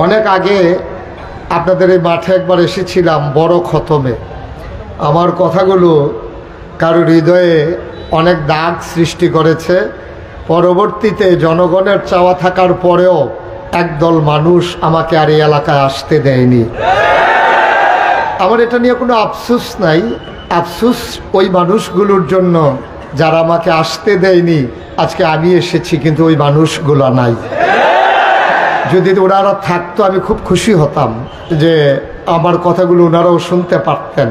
অনেক আগে আপনাদের এই মাঠে একবার এসেছিলাম বড় খতমে। আমার কথাগুলো কারো হৃদয়ে অনেক দাগ সৃষ্টি করেছে। পরবর্তীতে জনগণের চাওয়া থাকার পরেও একদল মানুষ আমাকে আর এই এলাকায় আসতে দেয়নি। আমার এটা নিয়ে কোনো আফসোস নাই। আফসোস ওই মানুষগুলোর জন্য যারা আমাকে আসতে দেয়নি। আজকে আমি এসেছি কিন্তু ওই মানুষগুলো নাই। যদি ওনারা থাকতো আমি খুব খুশি হতাম যে আমার কথাগুলো ওনারাও শুনতে পারতেন।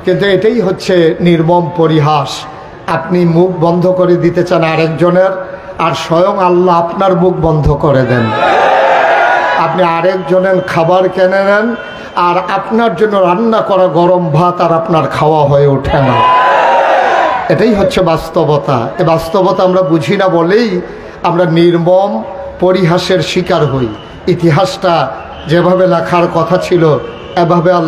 কিন্তু এটাই হচ্ছে নির্মম পরিহাস। আপনি মুখ বন্ধ করে দিতে চান আরেকজনের, আর স্বয়ং আল্লাহ আপনার মুখ বন্ধ করে দেন। আপনি আরেকজনের খাবার কিনে নেন, আর আপনার জন্য রান্না করা গরম ভাত আর আপনার খাওয়া হয়ে ওঠে না। এটাই হচ্ছে বাস্তবতা। এই বাস্তবতা আমরা বুঝি না বলেই আমরা নির্মম পরিহাসের শিকার হই। ইতিহাসটা যেভাবে লেখার কথা ছিল এভাবে আর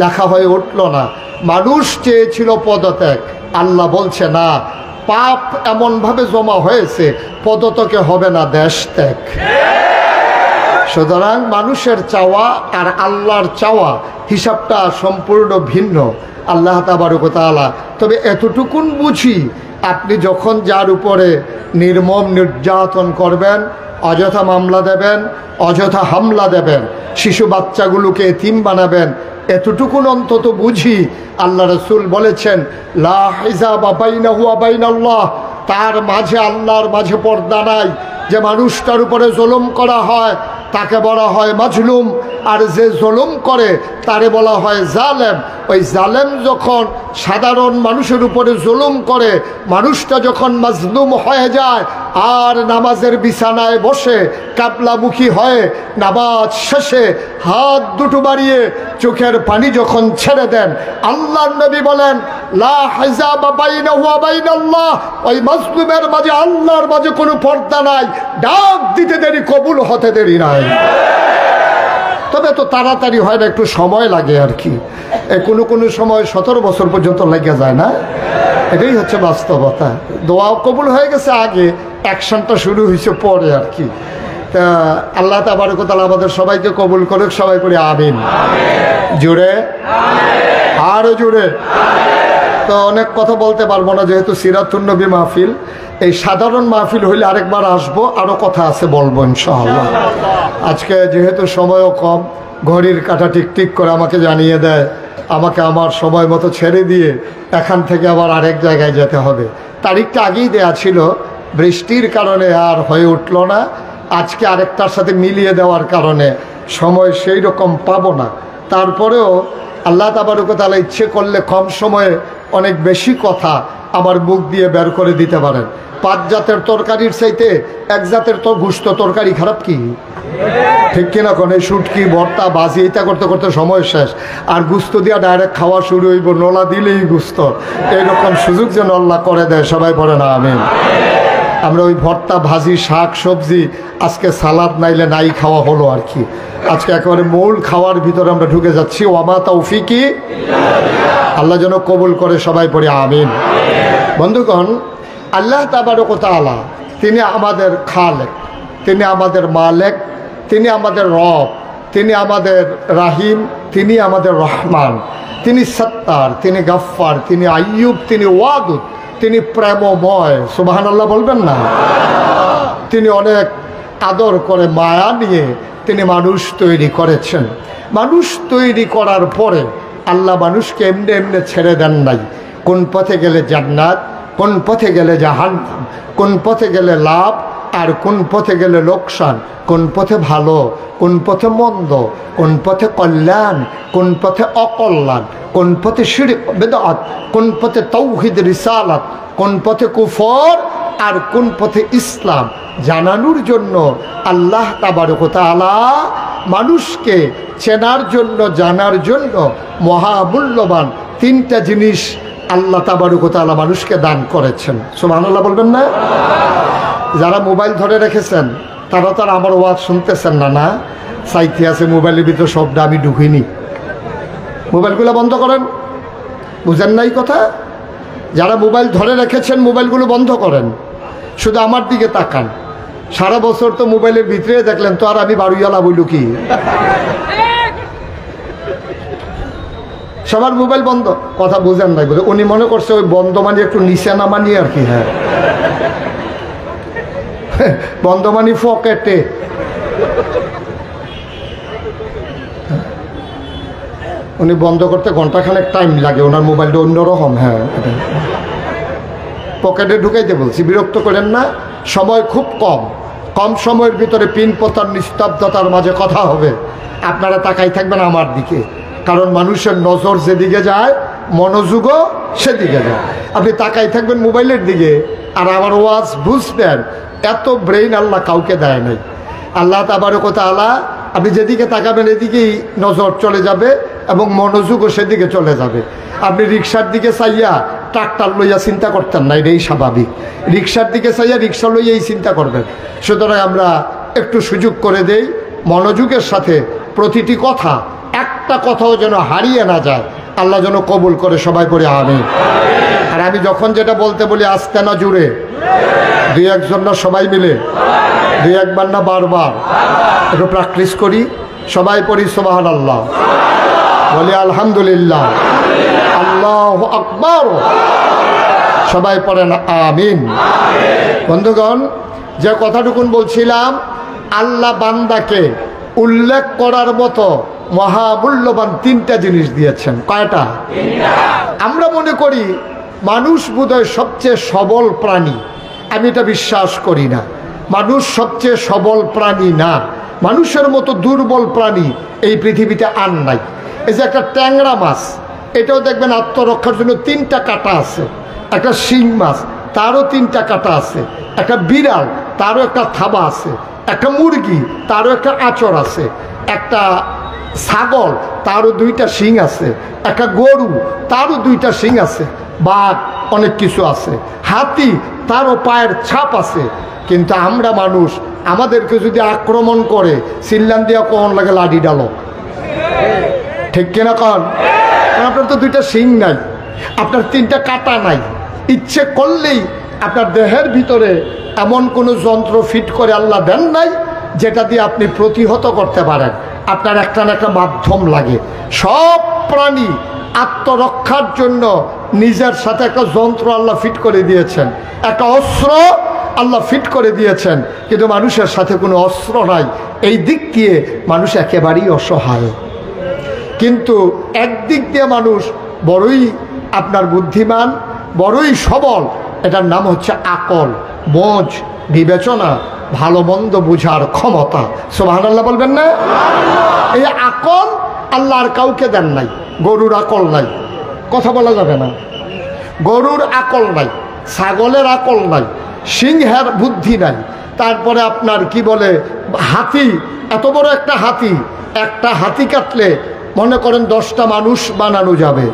লেখা হয়ে উঠল না। মানুষ চেয়েছিল পদত্যাগ, আল্লাহ বলছে না, পাপ এমনভাবে জমা হয়েছে পদত্যাগে হবে না, দেশ ত্যাগ। সুতরাং মানুষের চাওয়া আর আল্লাহর চাওয়া হিসাবটা সম্পূর্ণ ভিন্ন। আল্লাহ তাবারক ওয়া তাআলা তবে এতটুকুন বুঝি, আপনি যখন যার উপরে নির্মম নির্যাতন করবেন, অযথা মামলা দেবেন, অযথা হামলা দেবেন, শিশু বাচ্চাগুলোকে এতিম বানাবেন, এতটুকুন অন্তত বুঝি। আল্লাহ রাসূল বলেছেন, লা হিজাবা বাইনাহু ওয়া বাইনাল্লাহ, তার মাঝে আল্লাহর মাঝে পর্দা নাই। যে মানুষটার উপরে জুলুম করা হয় তাকে বলা হয় মাজলুম, আর যে জুলুম করে তারে বলা হয় জালেম। ওই জালেম যখন সাধারণ মানুষের উপরে জুলুম করে, মানুষটা যখন মাজলুম হয়ে যায় আর নামাজের বিছানায় বসে কাবলামুখী হয়ে নামাজ শেষে হাত দুটো বাড়িয়ে চোখের পানি যখন ছেড়ে দেন, আল্লাহর নবী বলেন, লা হিজাবা বাইনাহু ওয়া বাইনাল্লাহ, ওই মাজলুমের মাঝে আল্লাহর মাঝে কোনো পর্দা নাই। ডাক দিতে দেরি, কবুল হতে দেরি নাই। তবে তো তাড়াতাড়ি হয় না, একটু সময় লাগে আর কি। কোনো সময় 17 বছর পর্যন্ত লেগে যায় না। এটাই হচ্ছে বাস্তবতা। দোয়া কবুল হয়ে গেছে আগে, অ্যাকশনটা শুরু হয়েছে পরে আর কি। তা আল্লাহ তাবারক ওয়া তাআলা আমাদের সবাইকে কবুল করুক। সবাই করে আমিন। জোরে, আরো জোরে। তো অনেক কথা বলতে পারবো না, যেহেতু সিরাতুন নবী মাহফিল। এই সাধারণ মাহফিল হইলে আরেকবার আসবো, আরও কথা আছে বলবো ইনশাআল্লাহ। আজকে যেহেতু সময়ও কম, ঘড়ির কাঁটা টিকটিক করে আমাকে জানিয়ে দেয় আমাকে আমার সময় মতো ছেড়ে দিয়ে এখান থেকে আবার আরেক জায়গায় যেতে হবে। তারিখটা আগেই দেয়া ছিল, বৃষ্টির কারণে আর হয়ে উঠল না। আজকে আরেকটার সাথে মিলিয়ে দেওয়ার কারণে সময় সেই রকম পাবো না। তারপরেও আল্লাহ তাবারক ওয়া তাআলা ইচ্ছে করলে কম সময়ে অনেক বেশি কথা আমার মুখ দিয়ে বের করে দিতে পারেন। 5 জাতের তরকারির চাইতে 1 জাতের তো গুস্ত তরকারি খারাপ কি? ঠিক কিনা কোন? এই শুটকি ভর্তা বাজি এটা করতে করতে সময় শেষ, আর গুস্ত দিয়া ডাইরেক্ট খাওয়া শুরু হইব, নোলা দিলেই গুস্ত। এইরকম সুযোগ যেন আল্লাহ করে দেয়। সবাই পড়ে না আমিন। আমরা ওই ভর্তা ভাজি শাক সবজি, আজকে সালাদ নাইলে নাই খাওয়া হলো আর কি। আজকে একেবারে মূল খাওয়ার ভিতরে আমরা ঢুকে যাচ্ছি। ওয়ামা তাওফিকি, আল্লাহ যেন কবুল করে। সবাই পড়ে আমিন। বন্ধুগণ, আল্লাহ তাবারক ওয়া তাআলা তিনি আমাদের খালেক, তিনি আমাদের মালেক, তিনি আমাদের রব, তিনি আমাদের রাহিম, তিনি আমাদের রহমান, তিনি সত্তার, তিনি গাফফার, তিনি আইয়ুব, তিনি ওয়াদুদ, তিনি প্রেমময়। সুবহানাল্লাহ বলবেন না? তিনি অনেক আদর করে মায়া নিয়ে তিনি মানুষ তৈরি করেছেন। মানুষ তৈরি করার পরে আল্লাহ মানুষকে এমনি এমনি ছেড়ে দেন নাই। কোন পথে গেলে জান্নাত, কোন পথে গেলে জাহান্নাম, কোন পথে গেলে লাভ আর কোন পথে গেলে লোকসান, কোন পথে ভালো, কোন পথে মন্দ, কোন পথে কল্যাণ, কোন পথে অকল্যাণ, কোন পথে শিরক বিদআত, কোন পথে তাওহীদ রিসালাত, কোন পথে কুফর আর কোন পথে ইসলাম জানানোর জন্য আল্লাহ তাবারক ওয়া তাআলা মানুষকে চেনার জন্য, জানার জন্য মহামূল্যবান 3টা জিনিস আল্লাহ তাবারক ওয়া তাআলা মানুষকে দান করেছেন। সুবহানাল্লাহ বলবেন না? যারা মোবাইল ধরে রেখেছেন তারা তো আর আমার ওয়াজ শুনতেছেন না। না, সাইতে আছে মোবাইলের ভিতরে শব্দ আমি ঢুকিনি। মোবাইলগুলো বন্ধ করেন। বুঝেন নাই কথা? যারা মোবাইল ধরে রেখেছেন মোবাইলগুলো বন্ধ করেন, শুধু আমার দিকে তাকান। সারা বছর তো মোবাইলের ভিতরে দেখলেন, তো আর আমি বাড়িওয়ালা বইল কি? সবার মোবাইল বন্ধ। কথা বুঝেন নাই বলে উনি মনে করছে ওই বন্ধ মানে একটু নিচে নামানি আর কি। হ্যাঁ, বন্ধ মানে পকেটে। উনি বন্ধ করতে ঘন্টাখানেক টাইম লাগে, ওনার মোবাইলটা অন্যরকম। হ্যাঁ, পকেটে ঢুকাইতে বলছি, বিরক্ত করেন না। সময় খুব কম, কম সময়ের ভিতরে পিন পতার নিস্তব্ধতার মাঝে কথা হবে। আপনারা তাকাই থাকবেন আমার দিকে, কারণ মানুষের নজর যেদিকে যায় মনোযোগও সেদিকে যায়। আপনি তাকাই থাকবেন মোবাইলের দিকে আর আমার ওয়াজ বুঝবেন। এত ব্রেইন আল্লাহ কাউকে দেয় নাই। আল্লাহ তাবারক ওয়া তাআলা আপনি যেদিকে তাকাবেন এদিকেই নজর চলে যাবে এবং মনোযোগও সেদিকে চলে যাবে। আপনি রিক্সার দিকে চাইয়া ট্রাক্টর লইয়া চিন্তা করতেন না, এটাই স্বাভাবিক। রিক্সার দিকে চাইয়া রিক্সা লইয়াই চিন্তা করবেন। সুতরাং আমরা একটু সুযোগ করে দেই, মনোযোগের সাথে প্রতিটি কথা, একটা কথাও যেন হারিয়ে না যায়। আল্লাহ যেন কবুল করে, সবাই করে আমিন। আর আমি যখন যেটা বলতে বলি আস্তে না জুড়ে, দুই একজন না সবাই মিলে, দুই একবার না বারবার, একটু প্র্যাকটিস করি। সবাই পড়ি সুবহানাল্লাহ, বলি আলহামদুলিল্লাহ, আল্লাহু আকবার, সবাই পড়েন আমিন। বন্ধুগণ, যে কথাটুকুন বলছিলাম, আল্লাহ বান্দাকে উল্লেখ করার মতো মহামূল্যবান তিনটা জিনিস দিয়েছেন। কয়টা? আমরা মনে করি মানুষ বোধহয় সবচেয়ে সবল প্রাণী। আমি এটা বিশ্বাস করি না। মানুষ সবচেয়ে সবল প্রাণী না। মানুষের মতো দুর্বল প্রাণী এই পৃথিবীতে আর নাই। এই যে একটা ট্যাংরা মাছ, এটাও দেখবেন আত্মরক্ষার জন্য তিনটা কাঁটা আছে। একটা শিং মাছ, তারও তিনটা কাঁটা আছে। একটা বিড়াল, তারও একটা থাবা আছে। একটা মুরগি, তারও একটা আঁচড় আছে। একটা ছাগল, তারও দুইটা শিং আছে। একটা গরু, তারও দুইটা শিং আছে। বাঘ, অনেক কিছু আছে। হাতি, তারও পায়ের ছাপ আছে। কিন্তু আমরা মানুষ, আমাদেরকে যদি আক্রমণ করে সিল্লান দিয়া কোন লাগে লাঠি ডালো, ঠিক কিনা কন? আপনার তো দুইটা শিং নাই, আপনার তিনটা কাঁটা নাই। ইচ্ছে করলেই আপনার দেহের ভিতরে এমন কোনো যন্ত্র ফিট করে আল্লাহ দেন নাই যেটা দিয়ে আপনি প্রতিহত করতে পারেন। আপনার একটা না একটা মাধ্যম লাগে। সব প্রাণী আত্মরক্ষার জন্য নিজের সাথে একটা যন্ত্র আল্লাহ ফিট করে দিয়েছেন, একটা অস্ত্র আল্লাহ ফিট করে দিয়েছেন। কিন্তু মানুষের সাথে কোনো অস্ত্র নাই। এই দিক দিয়ে মানুষ একেবারেই অসহায়। কিন্তু একদিক দিয়ে মানুষ বড়ই আপনার বুদ্ধিমান, বড়ই সবল। এটার নাম হচ্ছে আকল, বোঝ, বিবেচনা, ভালো মন্দ বুঝার ক্ষমতা। সুবহানাল্লাহ বলবেন না? এই আকল আল্লাহ আর কাউকে দেন নাই। গরুর আকল নাই, কথা বলা যাবে না। গরুর আকল নাই, ছাগলের আকল নাই, সিংহের বুদ্ধি নাই। তারপরে আপনার কি বলে হাতি, এত বড় একটা হাতি কাটলে মনে করেন 10টা মানুষ বানানো যাবে।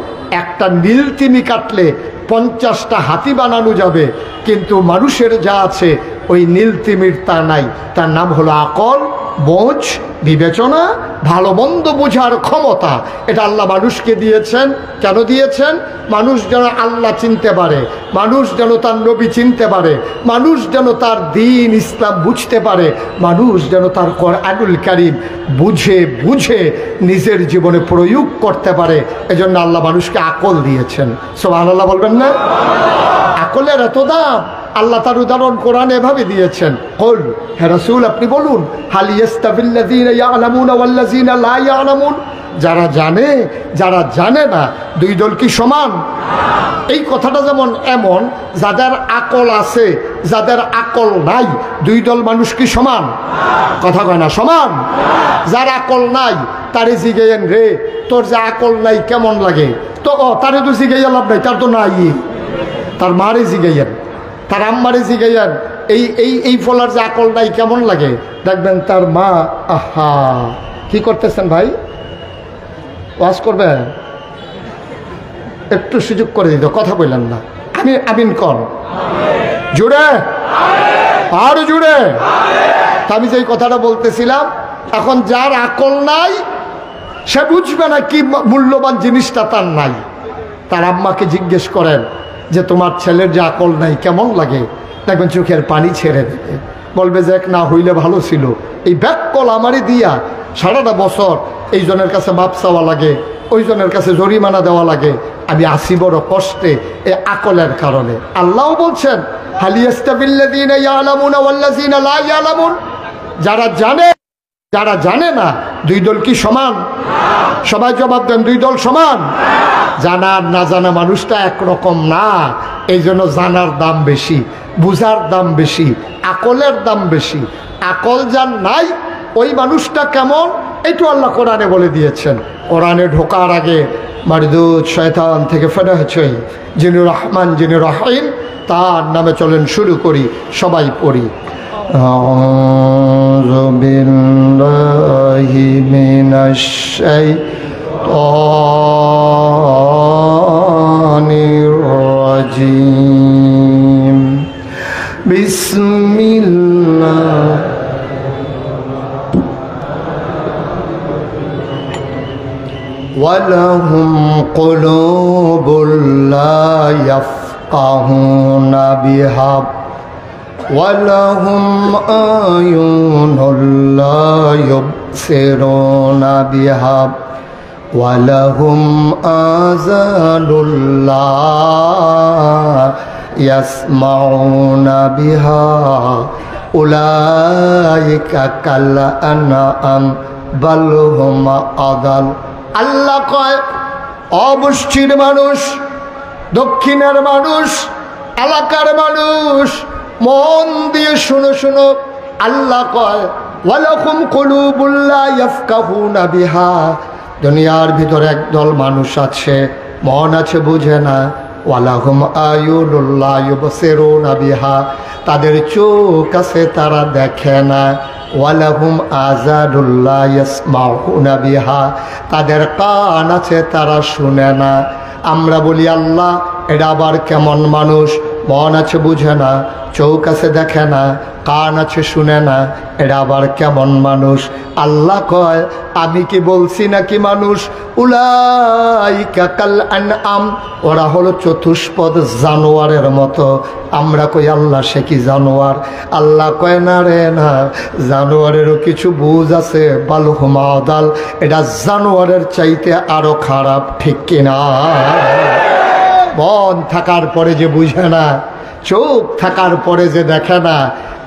একটা নীলতিমি কাটলে 50টা হাতি বানানো যাবে। কিন্তু মানুষের যা আছে ওই নীলতিমির তা নাই। তার নাম হলো আকল, বোঝ, বিবেচনা, ভালো মন্দ বোঝার ক্ষমতা। এটা আল্লাহ মানুষকে দিয়েছেন। কেন দিয়েছেন? মানুষ যেন আল্লাহ চিনতে পারে, মানুষ যেন তার নবী চিনতে পারে, মানুষ যেন তার দ্বীন ইসলাম বুঝতে পারে, মানুষ যেন তার কোরআনুল কারীম বুঝে বুঝে নিজের জীবনে প্রয়োগ করতে পারে। এজন্য আল্লাহ মানুষকে আকল দিয়েছেন। সুবহানাল্লাহ বলবেন না? আকলের এত দাম। আল্লাহ তার উদাহরণ কোরআনে এভাবে দিয়েছেন, কুল, হে রাসূল আপনি বলুন, হাল ইয়াস্তাবিল্লাযীনা ইয়ালামুনা ওয়াল্লাযীনা লা ইয়ালামুন, যারা জানে যারা জানে না দুই দল কি সমান? এই কথাটা যেমন এমন, যাদের আকল আছে যাদের আকল নাই দুই দল মানুষ কি সমান? কথা কয় না, সমান। যার আকল নাই তারে জিগাইয়েন, রে তোর যে আকল নাই কেমন লাগে? তো তারে তো জিগাইয়া লাভ নাই, তার তো নাই। তার মারে জিগাইয়েন, তার আম্মারে জিগাইয়েন, এই ফলার যে আকল নাই কেমন লাগে? দেখবেন তার মা, আহা কি করতেছেন ভাই, ওয়াজ করবেন? একটু সুযোগ করে দিত, কথা বললেন না। আমিন কর জুড়ে, আর জুড়ে। আমি যে কথাটা বলতেছিলাম, এখন যার আকল নাই সে বুঝবে না কি মূল্যবান জিনিসটা তার নাই। তার আম্মাকে জিজ্ঞেস করেন যে তোমার ছেলের যে আকল নাই কেমন লাগে? দেখবেন চোখের পানি ছেড়ে দেবে। বলবে যে এক না হইলে ভালো ছিল। এই ব্যাককল আমারই দিয়া সারাটা বছর এই জনের কাছে মাপ চাওয়া লাগে, ওই জনের কাছে জরিমানা দেওয়া লাগে, আমি আসি বড় কষ্টে এই আকলের কারণে। আল্লাহ বলছেন হালিয়াস্তাবিল্লাযীনা ইয়ালামুনা ওয়াল্লাযীনা লা ইয়ালামুন, যারা জানে যারা জানে না দুই দল কি সমান? সবাই জবাব দেন, দুই দল সমান? জানা আর না জানা মানুষটা একরকম না। এই জন্য জানার দাম বেশি, বুঝার দাম বেশি, আকলের দাম বেশি। আকল যার নাই ওই মানুষটা কেমন এইটু আল্লাহ কোরআনে বলে দিয়েছেন। কোরআনে ঢোকার আগে মারদুদ শয়তান থেকে ফেরা হয়েছে যিনি রহমান যিনি রহিম, তার নামে চলেন শুরু করি, সবাই পড়ি। আউযু বিল্লাহি মিনাশ শাইতানির রাজিম। বিসমিল্লাহ। ওয়ালাহুম কুলুবুল লা ইয়াফকাহুনা বিহা ওয়ালাহুম আয়ুনুল লা ইউবসিরুনা বিহা ওয়ালাহুম আযানুল লা ইয়াসমাউনা বিহা উলাইকা কাল আনআম বাল হুম আদাল। আল্লাহ কয় অবশ্যির মানুষ, দক্ষিণের মানুষ, এলাকার মানুষ মন দিয়ে শুনো শুনো। আল্লাহ কয় ওয়ালাকুম কুলুবুল লা ইয়াফকাহুনা বিহা, দুনিয়ার ভিতরে একদল মানুষ আছে মন আছে বুঝে না। ওয়ালাহুম আয়ুনুল লা ইউবসিরুনা বিহা, তাদের চোখ আছে তারা দেখে না। ওয়ালাহুম আযানুল লা ইয়াসমাউনা বিহা, তাদের কান আছে তারা শুনে না। আমরা বলি আল্লাহ এটা আবার কেমন মানুষ? মন আছে বুঝে না, চোখ আছে দেখে না, কান আছে শুনে না, এটা আবার কেমন মানুষ? আল্লাহ কয় আমি কি বলছি নাকি মানুষ? উলাইকা কাল আনআম, ওরা হলো চতুষ্পদ জানোয়ারের মতো। আমরা কই আল্লাহ সে কি জানোয়ার? আল্লাহ কয় না রে না, জানোয়ারেরও কিছু বুঝ আছে। বাল হুম আদাল, এটা জানোয়ারের চাইতে আরো খারাপ, ঠিক কিনা? মন থাকার পরে যে বুঝে না, চোখ থাকার পরে যে দেখে না,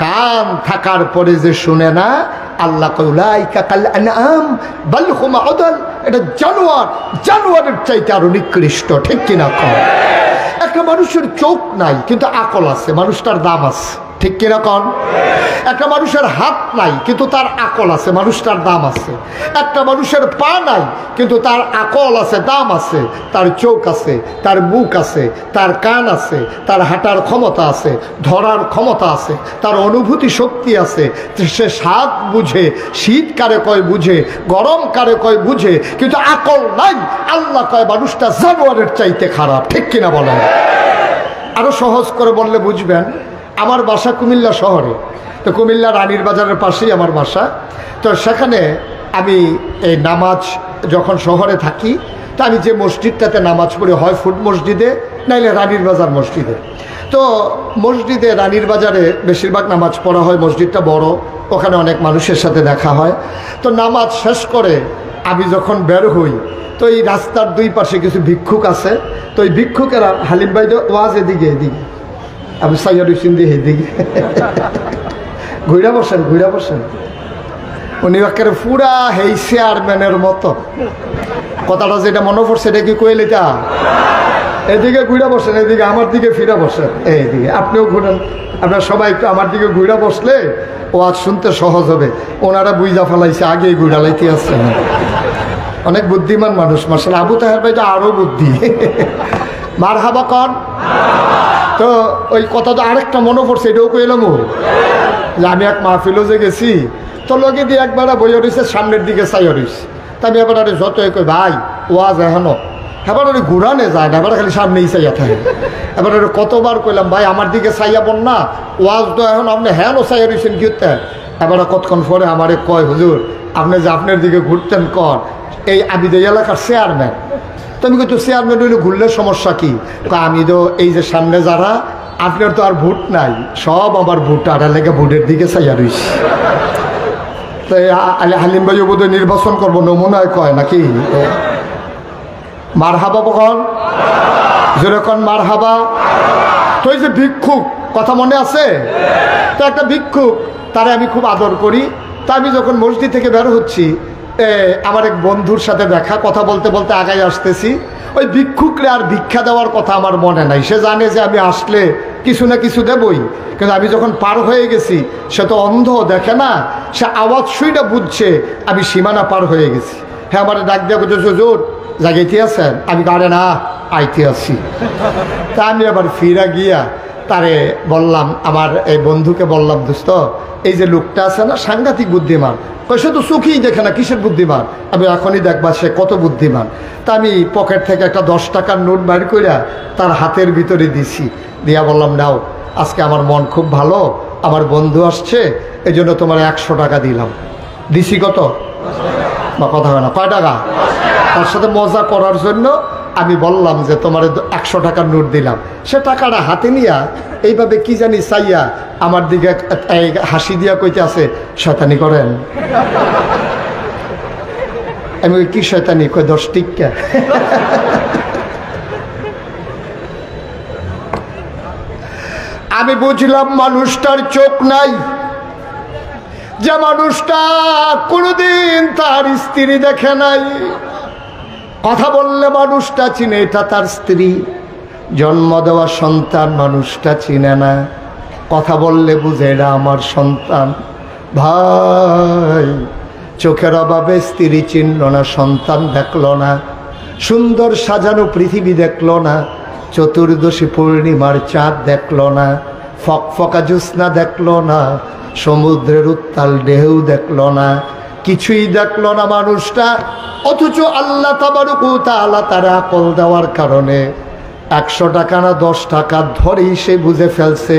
কান থাকার পরে যে শুনে না, আল্লাহ কয় উলাইকা কাল আনআম বাল হুম আদাল, এটা জানোয়ার, জানোয়ারের চাইতে আরো নিকৃষ্ট, ঠিক কিনা? কম একটা মানুষের চোখ নাই কিন্তু আকল আছে, মানুষটার দাম আছে, ঠিক কিনা কন? একটা মানুষের হাত নাই কিন্তু তার আকল আছে, মানুষটার দাম আছে। একটা মানুষের পা নাই কিন্তু তার আকল আছে, দাম আছে। তার চোখ আছে, তার মুখ আছে, তার কান আছে, তার হাঁটার ক্ষমতা আছে, ধরার ক্ষমতা আছে, তার অনুভূতি শক্তি আছে। সে স্বাদ বুঝে, শীত কারে কয় বুঝে, গরম কারে কয় বুঝে, কিন্তু আকল নাই। আল্লাহ কয় মানুষটা জানোয়ারের চাইতে খারাপ, ঠিক কিনা বলেন? আরো সহজ করে বললে বুঝবেন। আমার বাসা কুমিল্লা শহরে, তো কুমিল্লা রানীর বাজারের পাশেই আমার বাসা। তো সেখানে আমি এই নামাজ যখন শহরে থাকি, তা আমি যে মসজিদটাতে নামাজ পড়ি হয় ফুট মসজিদে, নাইলে রানীর বাজার মসজিদে। তো মসজিদে রানীর বাজারে বেশিরভাগ নামাজ পড়া হয়, মসজিদটা বড়, ওখানে অনেক মানুষের সাথে দেখা হয়। তো নামাজ শেষ করে আমি যখন বের হই, তো এই রাস্তার দুই পাশে কিছু ভিক্ষুক আছে। তো এই ভিক্ষুকেরা হালিম ভাই ওয়াজ এদিকে এদিকে, আমি সাইয়াদ হুসেন দিয়ে এদিকে ঘুরা বসেন, ঘুরা বসেন। উনি একেবারে পুরা হেই চেয়ারম্যানের মতো। কথাটা যেটা মনে পড়ছে এটা কি কইলে তা? এদিকে ঘুরা বসেন, এদিকে আমার দিকে ফিরা বসেন, এইদিকে আপনিও ঘুরেন। আপনারা সবাই একটু আমার দিকে ঘুরা বসলে ওয়াজ শুনতে সহজ হবে। ওনারা বুঝা ফেলাইছে, আগেই ঘুরা লাইতে আছে। অনেক বুদ্ধিমান মানুষ মাশাআল্লাহ। আবু তাহের ভাইটা আরো বুদ্ধি, মারহাবা কন। তো ওই কথা তো আরেকটা মনে পড়ছে, এটাও কইলাম যে আমি এক মাহফিলও যে গেছি, তো লগে দিয়ে একবার বইয়া রয়েছে, সামনের দিকে চাইয়া রয়েছে। তা আমি এবার যত কই ভাই ওয়াজ এখনো, এবার ওই ঘুরানে যায় না, এবার খালি সামনেই চাইয়া থাকে। এবার কতবার কইলাম ভাই আমার দিকে চাইয়া পড় না, ওয়াজ তো এখন আপনি হ্যাঁ চাইয়া রয়েছেন কিতে। এবার কতক্ষণ পরে আমারে কয় হুজুর আপনি যে আপনার দিকে ঘুরতেন কন, এই আমি তো এলাকার চেয়ারম্যান। তো আমি কিন্তু চেয়ারম্যান হইলে ঘুরলে সমস্যা কি? আমি তো এই যে সামনে যারা আপনার তো আর ভোট নাই, সব আমার ভোট আর লেগে ভোটের দিকে চাইয়া রইছে। তাই হালিম ভাইও বোধহয় নির্বাচন করবো নমুনায় কয় নাকি? মার হাবা বকন যেরকম মার হাবা। তো এই যে ভিক্ষুক কথা মনে আছে তো, একটা ভিক্ষুক তারে আমি খুব আদর করি। তা আমি যখন মসজিদ থেকে বের হচ্ছি, আমার এক বন্ধুর সাথে দেখা, কথা বলতে বলতে আগায় আসতেছি। ওই ভিক্ষুকরে আর ভিক্ষা দেওয়ার কথা আমার মনে নাই, সে জানে যে আমি আসলে কিছু না কিছু দেবই। কিন্তু আমি যখন পার হয়ে গেছি, সে তো অন্ধ, দেখে না, সে আওয়াজ শুইটা বুঝছে আমি সীমানা পার হয়ে গেছি। হ্যাঁ, আমার ডাক দেওয়া করছে, হুজুর জাগাইতে আছেন? আমি গাড়ে না আইতে আছি। তা আমি আবার ফিরা গিয়া তারে বললাম, আমার এই বন্ধুকে বললাম, দোস্ত এই যে লোকটা আছে না সাংঘাতিক বুদ্ধিমান। সে তো চোখেই দেখে না, কিসের বুদ্ধিমান? আমি এখনই দেখবা সে কত বুদ্ধিমান। তা আমি পকেট থেকে একটা 10 টাকার নোট বাইর কইরা তার হাতের ভিতরে দিছি, দিয়া বললাম, নাও, আজকে আমার মন খুব ভালো, আমার বন্ধু আসছে, এই জন্য তোমার 100 টাকা দিলাম। দিছি কত? বা কথা হয় না, কয় টাকা? তার সাথে মজা করার জন্য আমি বললাম যে তোমার 100 টাকার নোট দিলাম। সে টাকাটা হাতে নিয়া এইভাবে কি জানি চাইয়া আমার দিকে হাসি দিয়া কইতে আছে, শয়তানি করেন। আমি ওই কি শয়তানি? কই 10 টিক্কা। আমি বুঝলাম মানুষটার চোখ নাই, যে মানুষটা কোনোদিন তার স্ত্রী দেখে নাই। কথা বললে মানুষটা চিনে এটা তার স্ত্রী, জন্ম দেওয়া সন্তান মানুষটা চিনে না, কথা বললে বুঝে এটা আমার সন্তান। ভাই, চোখের অভাবে স্ত্রী চিনল না, সন্তান দেখল না, সুন্দর সাজানো পৃথিবী দেখল না, চতুর্দশী পূর্ণিমার চাঁদ দেখল না, ফকফকা জ্যোৎস্না দেখল না, সমুদ্রের উত্তাল ঢেউ দেখল না, কিছুই দেখল না মানুষটা। অথচ আল্লাহ তাবারক ওয়া তাআলা তার আকল দেওয়ার কারণে 100 টাকা না 10 টাকা ধরেই সে বুঝে ফেলছে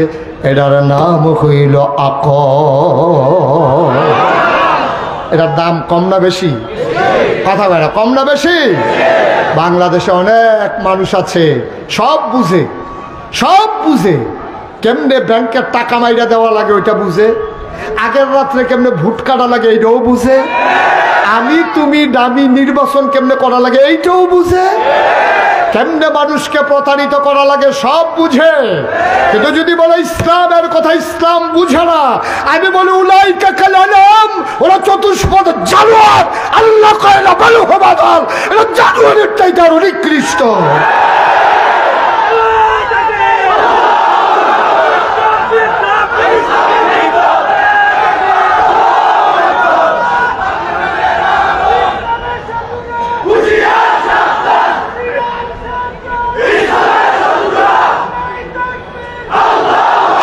এটার নাম হইল আকল। এটার দাম কম না বেশি? কথা বলে কম না বেশি? বাংলাদেশে অনেক মানুষ আছে সব বুঝে, সব বুঝে, কেমনে ব্যাংকের টাকা মাইরা দেওয়া লাগে ওইটা বুঝে, আগের রাত্রে কেমনে ভোট কাটা লাগে এইটাও বুঝে, আমি তুমি দামি নির্বাচন কেমনে করা লাগে এইটাও বুঝে, কেমনে মানুষকে প্রতারিত করা লাগে সব বুঝে। কিন্তু যদি বলে ইসলামের কথা, ইসলাম বুঝে না। আমি বলি উলাইকা কাল আনাম, ওরা চতুষ্পদ জানোয়ার। আল্লাহ কয় না বালু হবাদাল, এরা জানোয়ারের চাইতে আরো নিকৃষ্ট।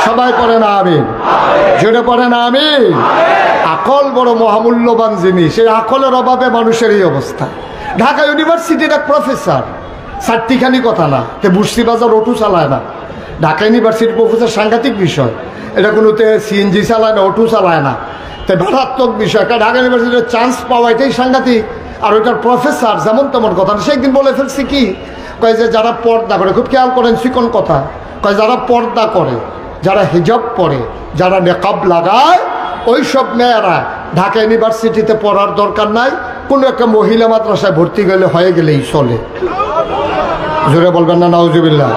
সবাই পড়ে না আমিন, জোরে পড়ে না আমিন। আকল বড় মহামূল্যবান জিনিস, এই আকলের অভাবে মানুষের এই অবস্থা। ঢাকা ইউনিভার্সিটির এক প্রফেসর, চারটিখানি কথা না, তে বুসি বাজার অটো চালায় না। ঢাকা ইউনিভার্সিটির প্রফেসর সাংঘাতিক বিষয়, এটা কোনোতে সিএনজি চালায় না, অটো চালায় না, তো মারাত্মক বিষয়। একটা ঢাকা ইউনিভার্সিটির চান্স পাওয়া এটাই সাংঘাতিক। আর ওইটার প্রফেসর যেমন তেমন কথা না। সে একদিন বলে ফেলছি কি, কয় যে যারা পর্দা করে, খুব খেয়াল করেন চিকন কথা, কয় যারা পর্দা করে, যারা হিজাব পরে, যারা নেকাব লাগায়, ওই সব মেয়েরা ঢাকা ইউনিভার্সিটিতে পড়ার দরকার নাই, কোনো একটা মহিলা মাদ্রাসায় ভর্তি হয়ে গেলেই চলে। জোরে বলবেন না নাউজুবিল্লাহ।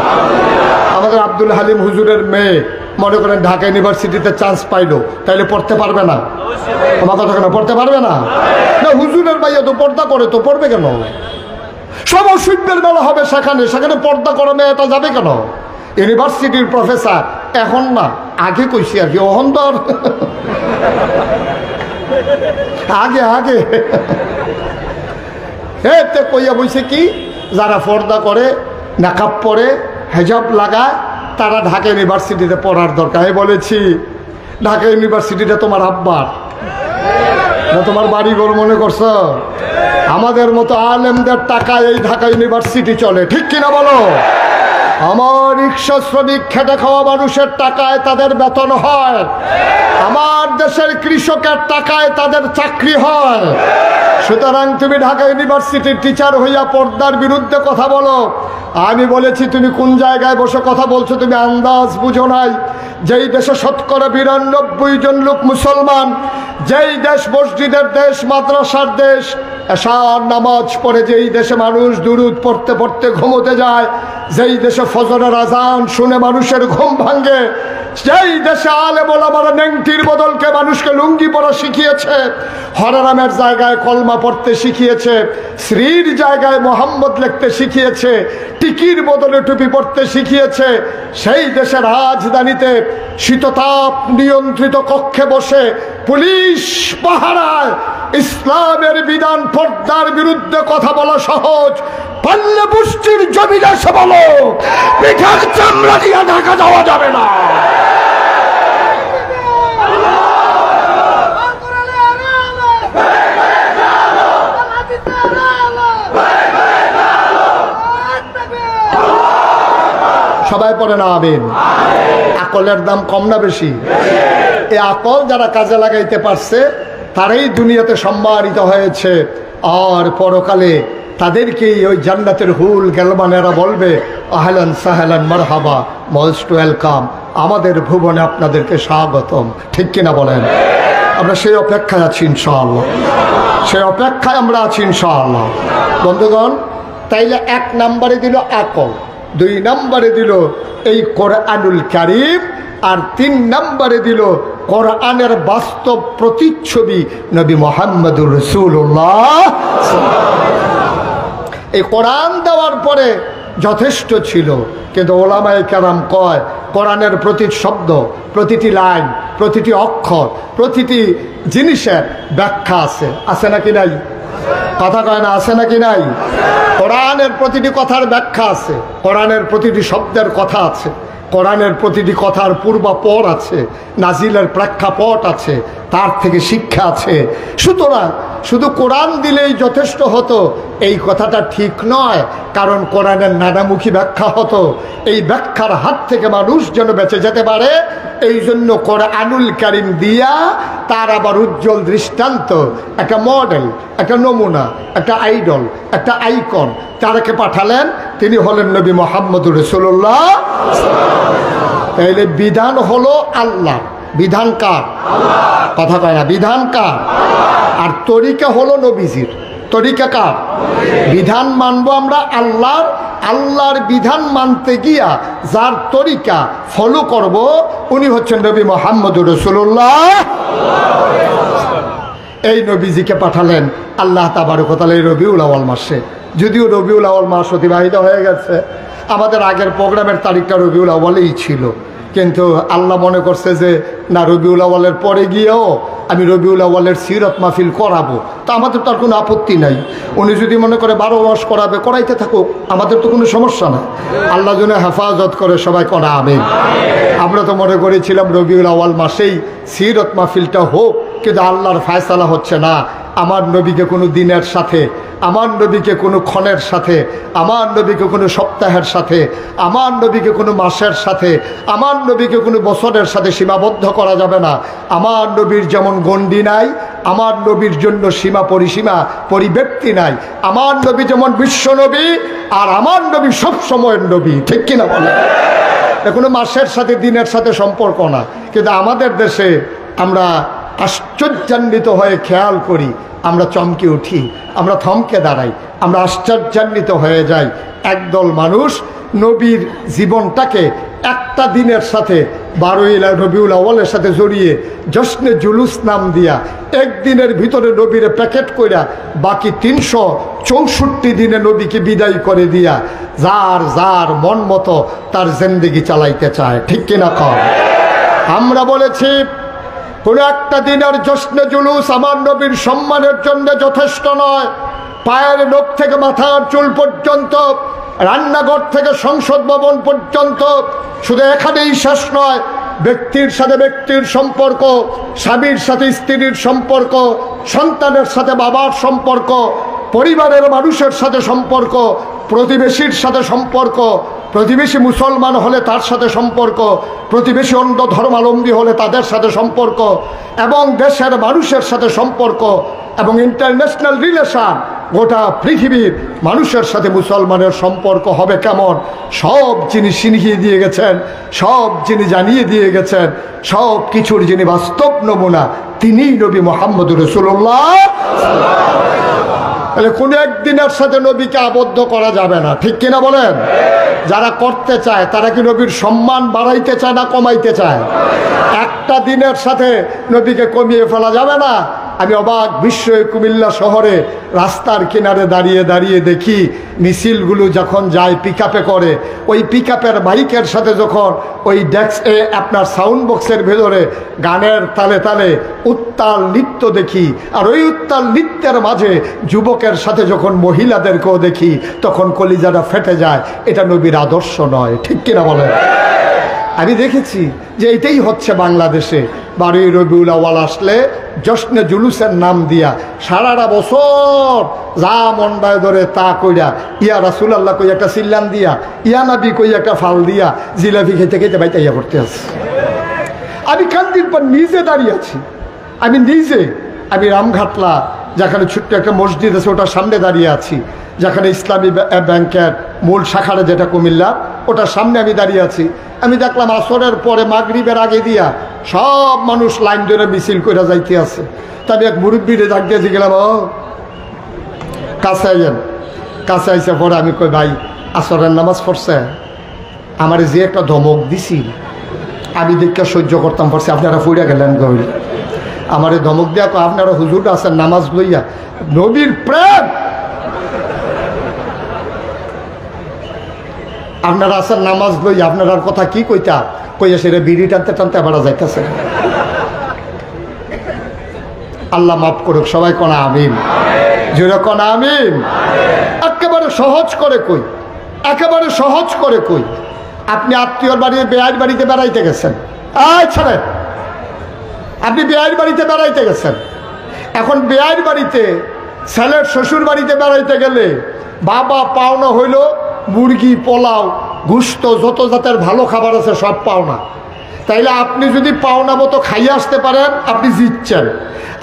আমাদের আব্দুল হালিম হুজুরের মেয়ে মনে করেন ঢাকা ইউনিভার্সিটিতে চান্স পাইলো, তাইলে পড়তে পারবে না? আমার কথা কেন পড়তে পারবে না? না, হুজুরের ভাইয়া তো পর্দা করে, তো পড়বে কেন? সব অসুবিধের বেলা হবে সেখানে, সেখানে পর্দা করে মেয়েটা যাবে কেন? ইউনিভার্সিটির প্রফেসর এখন না, আগে কইছি আর কি, অহন্তর আগে আগে এতে কইয়া বইছে কি, যারা পর্দা করে, নাকাব পরে, হেজাব লাগায়, তারা ঢাকা ইউনিভার্সিটিতে পড়ার দরকার। আমি বলেছি ঢাকা ইউনিভার্সিটিটা তোমার আব্বার না, তোমার বাড়ি ঘর মনে করছো? আমাদের মতো আলেমদের টাকায় এই ঢাকা ইউনিভার্সিটি চলে, ঠিক কিনা বলো? আমার রিক্সা শ্রমিক খেটে খাওয়া মানুষের টাকায় তাদের বেতন হয়, আমার দেশের কৃষকের টাকায় তাদের চাকরি হয়। সুতরাং তুমি ঢাকা ইউনিভার্সিটির টিচার হইয়া পর্দার বিরুদ্ধে কথা বলো। আমি বলেছি তুমি কোন জায়গায় বসে কথা বলছো, তুমি আন্দাজ বুঝো নাই। যেই দেশে ৯২% জন লোক মুসলমান, যেই দেশ মসজিদের দেশ, মাদ্রাসার দেশ, এশার নামাজ পড়ে যেই দেশে মানুষ দুরুদ পড়তে পড়তে ঘুমোতে যায়, যেই দেশে ফজরের আজান শুনে মানুষের ঘুম ভাঙে, যেই দেশে আলেম ওলামারা নেংটির বদলকে মানুষকে লুঙ্গি পরা শিখিয়েছে, হররামের জায়গায় কলমা পড়তে শিখিয়েছে, শ্রীর জায়গায় মোহাম্মদ লিখতে শিখিয়েছে, টিকির বদলে টুপি পড়তে শিখিয়েছে, সেই দেশের রাজধানীতে শীততাপ নিয়ন্ত্রিত কক্ষে বসে পুলিশ পাহারায় ইসলামের বিধান পর্দার বিরুদ্ধে কথা বলা সহজ। পাল্লে পুষ্টির জমিনে এসে বলো পিঠার চামড়া দিয়ে ঢাকা যাওয়া যাবে না। সবাই পড়ে না আমিন। আকলের দাম কম না বেশি? এই আকল যারা কাজে লাগাইতে পারছে তারাই দুনিয়াতে সম্মানিত হয়েছে, আর পরকালে তাদেরকেই ওই জান্নাতের হুল গেলমানেরা বলবে আহলান সাহলান মারহাবা, মোস্ট ওয়েলকাম, আমাদের ভুবনে আপনাদেরকে স্বাগতম। ঠিক কিনা বলেন? আমরা সেই অপেক্ষায় আছি ইনশাআল্লাহ, সেই অপেক্ষায় আমরা আছি ইনশাআল্লাহ। বন্ধুগণ, তাইলে ১ নম্বরে দিল আকল, ২ নম্বরে দিল এই কোরআনুল কারীম, আর ৩ নম্বরে দিল কোরআনের বাস্তব প্রতিচ্ছবি নবী মুহাম্মদুর রাসূলুল্লাহ। এই কোরআন দেওয়ার পরে যথেষ্ট ছিল, কিন্তু ওলামায়ে কেরাম কয় কোরআনের প্রতিটি শব্দ, প্রতিটি লাইন, প্রতিটি অক্ষর, প্রতিটি জিনিসের ব্যাখ্যা আছে। আছে নাকি নাই? কথা কয় না, আছে নাকি নাই? কোরআনের প্রতিটি কথার ব্যাখ্যা আছে, কোরআনের প্রতিটি শব্দের কথা আছে, কোরআনের প্রতিটি কথার পূর্বাপর আছে, নাজিলের প্রেক্ষাপট আছে, তার থেকে শিক্ষা আছে। সুতরাং শুধু কোরআন দিলেই যথেষ্ট হতো এই কথাটা ঠিক নয়, কারণ কোরআনের নানামুখী ব্যাখ্যা হতো। এই ব্যাখ্যার হাত থেকে মানুষ যেন বেঁচে যেতে পারে, এই জন্য কোরআনুল কারীম দিয়া তার আবার উজ্জ্বল দৃষ্টান্ত, একটা মডেল, একটা নমুনা, একটা আইডল, একটা আইকন তারকে পাঠালেন। তিনি হলেন নবী মুহাম্মদুর রাসূলুল্লাহ। তাইলে বিধান হলো আল্লাহ, বিধান কার? কথা কয় না, বিধান কার? আর তরিকা হলো নবীজির। তরিকা কার? বিধান মানবো আমরা আল্লাহর, আল্লাহর বিধান মানতে গিয়া যার তরিকা ফলো করব উনি হচ্ছেন নবী মুহাম্মদুর রাসূলুল্লাহ। এই নবীজিকে পাঠালেন আল্লাহ তাবারক ওয়া তাআলা রবিউল আউয়াল মাসে। যদিও রবিউল আউয়াল মাস অতিবাহিত হয়ে গেছে, আমাদের আগের প্রোগ্রামের তারিখটা রবিউল আউয়ালেই ছিল, কিন্তু আল্লাহ মনে করছে যে না, রবিউল আউয়ালের পরে গিয়েও আমি রবিউল আউয়ালের সিরত মাহফিল করাবো, তা আমাদের তার কোনো আপত্তি নাই। উনি যদি মনে করে 12 মাস করাবে, করাইতে থাকুক, আমাদের তো কোনো সমস্যা নাই। আল্লাহ যেন হেফাজত করে, সবাই করা আমিন। আমরা তো মনে করেছিলাম রবিউল আউয়াল মাসেই সিরত মাহফিলটা হোক, কিন্তু আল্লাহর ফায়সালা হচ্ছে না। আমার নবীকে কোনো দিনের সাথে, আমার নবীকে কোনো ক্ষণের সাথে, আমার নবীকে কোনো সপ্তাহের সাথে, আমার নবীকে কোনো মাসের সাথে, আমার নবীকে কোনো বছরের সাথে সীমাবদ্ধ করা যাবে না। আমার নবীর যেমন গণ্ডি নাই, আমার নবীর জন্য সীমা পরিসীমা পরিব্যক্তি নাই। আমার নবী যেমন বিশ্ব নবী, আর আমার নবী সব সময়ের নবী। ঠিক কিনা বলে? কোনো মাসের সাথে দিনের সাথে সম্পর্ক না। কিন্তু আমাদের দেশে আমরা আশ্চর্যান্বিত হয়ে খেয়াল করি, আমরা চমকে উঠি, আমরা থমকে দাঁড়াই, আমরা আশ্চর্যান্বিত হয়ে যাই। একদল মানুষ নবীর জীবনটাকে একটা দিনের সাথে, 12 রবিউল আউয়ালের সাথে জড়িয়ে জশ্নে জুলুস নাম দিয়া একদিনের ভিতরে নবীরে প্যাকেট কইরা বাকি 364 দিনে নবীকে বিদায় করে দিয়া যার যার মন মতো তার জিন্দেগি চালাইতে চায়। ঠিক কিনা কম? আমরা বলেছি কোনো একটা দিনের জশ্নে জুলুস আমার নবীর সম্মানের জন্য যথেষ্ট নয়। পায়ের নখ থেকে মাথার চুল পর্যন্ত, রান্নাঘর থেকে সংসদ ভবন পর্যন্ত, শুধু এখানেই শেষ নয়। ব্যক্তির সাথে ব্যক্তির সম্পর্ক, স্বামীর সাথে স্ত্রীর সম্পর্ক, সন্তানের সাথে বাবার সম্পর্ক, পরিবারের মানুষের সাথে সম্পর্ক, প্রতিবেশীর সাথে সম্পর্ক, প্রতিবেশী মুসলমান হলে তার সাথে সম্পর্ক, প্রতিবেশী অন্য ধর্মাবলম্বী হলে তাদের সাথে সম্পর্ক, এবং দেশের মানুষের সাথে সম্পর্ক, এবং ইন্টারন্যাশনাল রিলেশন, গোটা পৃথিবীর মানুষের সাথে মুসলমানের সম্পর্ক হবে কেমন, সব যিনি শিখিয়ে দিয়ে গেছেন, সব যিনি জানিয়ে দিয়ে গেছেন, সব কিছুর যিনি বাস্তব নমুনা, তিনিই নবী মুহাম্মদুর রাসূলুল্লাহ। তাহলে কোনো একদিনের সাথে নবীকে আবদ্ধ করা যাবে না, ঠিক কিনা বলেন? যারা করতে চায় তারা কি নবীর সম্মান বাড়াইতে চায় না কমাইতে চায়? একটা দিনের সাথে নবীকে কমিয়ে ফেলা যাবে না। আমি অবাক বিস্ময়ে কুমিল্লা শহরে রাস্তার কিনারে দাঁড়িয়ে দাঁড়িয়ে দেখি মিছিলগুলো যখন যায় পিকআপে করে, ওই পিকআপের বাইকের সাথে যখন ওই ডেস্কে আপনার সাউন্ড বক্সের ভেতরে গানের তালে তালে উত্তাল নৃত্য দেখি, আর ওই উত্তাল নৃত্যের মাঝে যুবকের সাথে যখন মহিলাদেরকেও দেখি, তখন কলিজাটা ফেটে যায়। এটা নবীর আদর্শ নয়, ঠিক কিনা বলেন? আমি দেখেছি যে এটাই হচ্ছে বাংলাদেশে। 12ই রবিউল আউয়াল আসলে জশ্নে জুলুসের নাম দিয়া সারাটা বছর যা মন্ডায় ধরে তা কইরা, ইয়া রাসূলুল্লাহ কই একটা সিল্লান দিয়া, ইয়া নবী কই একটা ফাল দিয়া, জিলাপি খেতে খেতে বাইতাইয়া পড়তে আছে। আমি কান্দির পর নিজে দাঁড়িয়ে আছি, আমি রামঘাটলা যেখানে ছোট্ট একটা মসজিদ আছে ওটার সামনে দাঁড়িয়ে আছি, যেখানে ইসলামী ব্যাংকের মূল শাখাটা যেটা কুমিল্লা, ওটার সামনে আমি দাঁড়িয়ে আছি। আমি দেখলাম আসরের পরে মাগরিবের আগে দিয়া সব মানুষ লাইন ধরে মিছিল করে যাইতে আছে। তা আমি এক মুরব্বীরে ডাক দিয়েছি, গেলাম ও কাছে আইয়েন। কাছে আইসে পরে আমি কই ভাই আসরের নামাজ পড়ছে, আমার যে একটা ধমক দিছি আমি দেখে সহ্য করতাম পারছি, আপনারা ফুইরা গেলেন গইল আমার ধমক দেওয়া, আপনারা হুজুর আছেন নামাজ লইয়া, নবীর প্রেম আপনারা আছেন নামাজ লইয়া, আপনার কথা কি কইতা কইয়া সেটা বিড়ি টানতে টানতে আবার যাইতেছে। আল্লাহ মাফ করুক, সবাই কোনা আমিন, জোরে কোনা আমিন। একেবারে সহজ করে কই, একেবারে সহজ করে কই, আপনি আত্মীয়র বাড়িতে বেয়ার বাড়িতে বেড়াইতে গেছেন, আচ্ছা আপনি বেয়ার বাড়িতে বেড়াইতে গেছেন, এখন বেয়ার বাড়িতে ছেলের শ্বশুর বাড়িতে বেড়াইতে গেলে বাবা পাওনা হইল মুরগি, পোলাও, গুস্ত, যত জাতের ভালো খাবার আছে সব পাওনা। তাইলে আপনি যদি পাওনা মতো খাইয়ে আসতে পারেন আপনি জিতছেন।